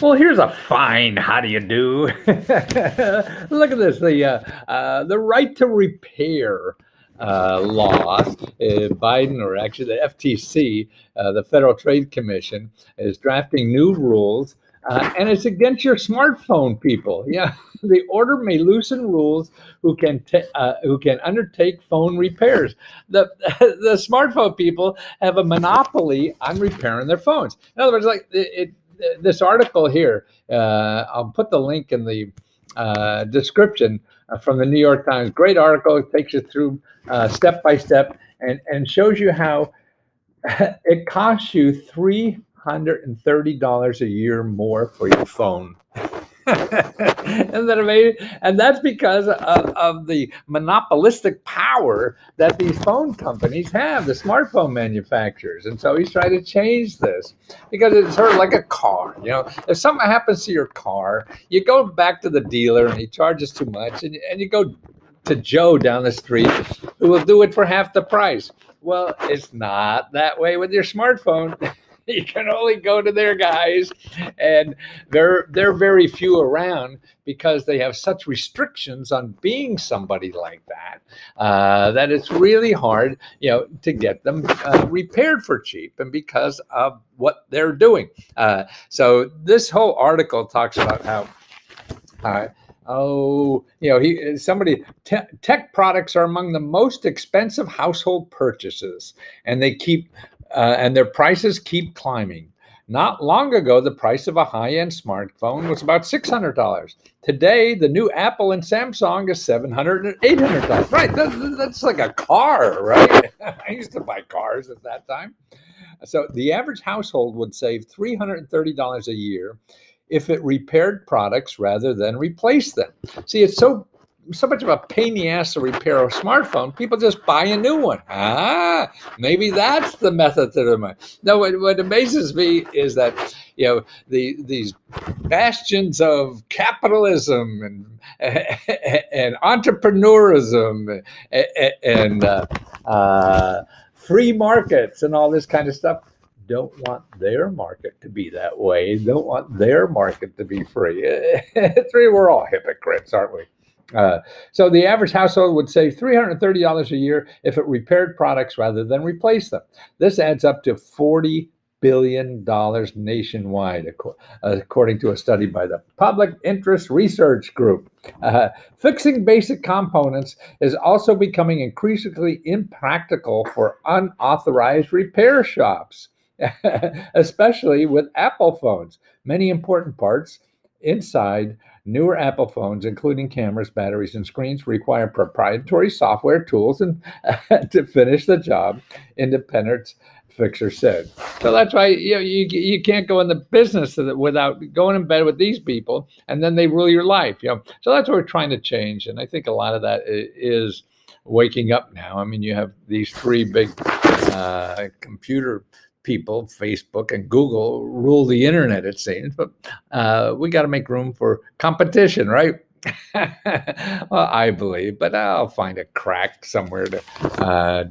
Well, here's a fine how do you do. Look at this. The right to repair law, Biden, or actually the FTC, the Federal Trade Commission, is drafting new rules, and it's against your smartphone, people. Yeah, the order may loosen rules who can undertake phone repairs. The the smartphone people have a monopoly on repairing their phones. In other words, like this article here, I'll put the link in the description from the New York Times. Great article. It takes you through step by step and shows you how it costs you $330 a year more for your phone. Isn't that amazing? And that's because of the monopolistic power that these phone companies have, the smartphone manufacturers. And so he's trying to change this because it's sort of like a car. You know, if something happens to your car, you go back to the dealer and he charges too much, and you go to Joe down the street who will do it for half the price. Well, it's not that way with your smartphone. You can only go to their guys, and they're very few around because they have such restrictions on being somebody like that, that it's really hard, to get them repaired for cheap, and because of what they're doing. So this whole article talks about how. Tech products are among the most expensive household purchases, and their prices keep climbing. Not long ago, the price of a high-end smartphone was about $600. Today, the new Apple and Samsung is $700 and $800. Right, that's like a car, right? I used to buy cars at that time. So the average household would save $330 a year if it repaired products rather than replaced them. See, it's so much of a pain in the ass to repair a smartphone. People just buy a new one. Maybe that's the method to the money. No, what amazes me is that these bastions of capitalism and entrepreneurism and free markets and all this kind of stuff don't want their market to be that way. Don't want their market to be free. We're all hypocrites, aren't we? So the average household would save $330 a year if it repaired products rather than replaced them. This adds up to $40 billion nationwide, according to a study by the Public Interest Research Group. Fixing basic components is also becoming increasingly impractical for unauthorized repair shops. Especially with Apple phones. Many important parts inside newer Apple phones, including cameras, batteries, and screens, require proprietary software tools and to finish the job, independent fixer said. So that's why you can't go in the business without going in bed with these people, and then they rule your life. So that's what we're trying to change, and I think a lot of that is waking up now. I mean, you have these three big computer people, Facebook and Google, rule the internet, it seems, but we got to make room for competition, right? Well, I believe, but I'll find a crack somewhere to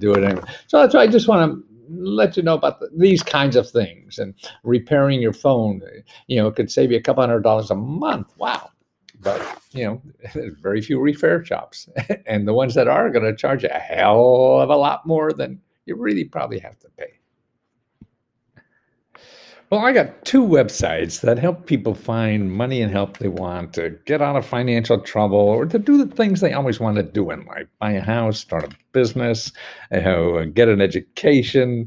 do it anyway. So that's why I just want to let you know about these kinds of things, and repairing your phone, it could save you a couple $100 a month. Wow. But, there's very few repair shops, and the ones that are going to charge you a hell of a lot more than you really probably have to pay. Well, I got two websites that help people find money and help they want to get out of financial trouble, or to do the things they always want to do in life: buy a house, start a business, get an education,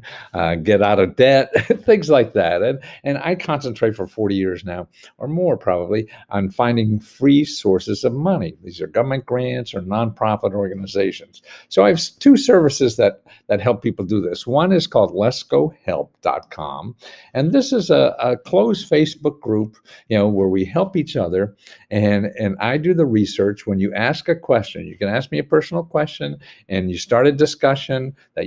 get out of debt, things like that. And I concentrate for 40 years now, or more probably, on finding free sources of money. These are government grants or nonprofit organizations. So I have two services that help people do this. One is called letsgohelp.com. And this is a closed Facebook group, where we help each other. And I do the research. When you ask a question, you can ask me a personal question, and you start a discussion that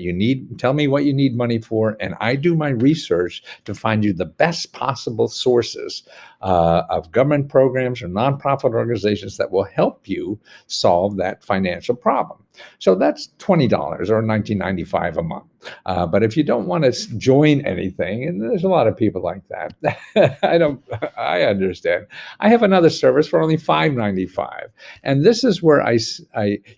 tell me what you need money for, and I do my research to find you the best possible sources of government programs or nonprofit organizations that will help you solve that financial problem. So that's $20 or $19.95 a month. But if you don't want to join anything, and there's a lot of people like that, I understand. I have another service for only $5.95, and this is where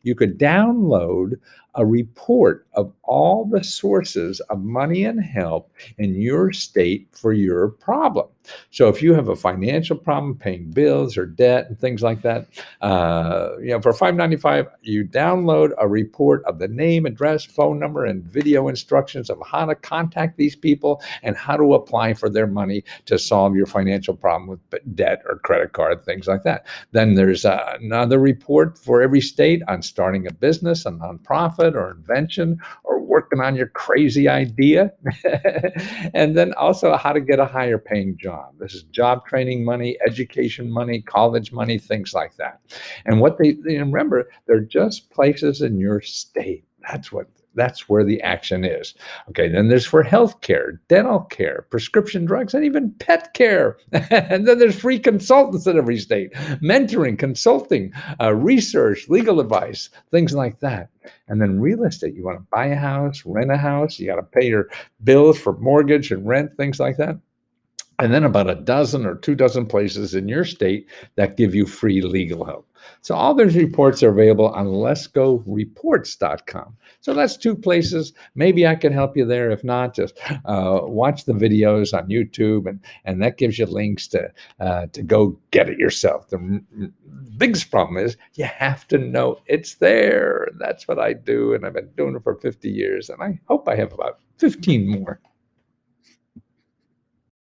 you could download a report of all the sources of money and help in your state for your problem. So if you have a financial problem, paying bills or debt and things like that, for $5.95, you download a report of the name, address, phone number, and video instructions of how to contact these people and how to apply for their money to solve your financial problem with debt or credit card, things like that. Then there's another report for every state on starting a business, a nonprofit, or invention, or working on your crazy idea. And then also how to get a higher paying job. This is job training money, education money, college money, things like that. And what they remember, they're just places in your state. That's where the action is. Okay, then there's for health care, dental care, prescription drugs, and even pet care. And then there's free consultants in every state, mentoring, consulting, research, legal advice, things like that. And then real estate, you want to buy a house, rent a house, you got to pay your bills for mortgage and rent, things like that. And then about a dozen or 2 dozen places in your state that give you free legal help. So all those reports are available on letsgoreports.com. So that's 2 places. Maybe I can help you there. If not, just watch the videos on YouTube, and that gives you links to go get it yourself. The biggest problem is you have to know it's there. That's what I do, and I've been doing it for 50 years, and I hope I have about 15 more.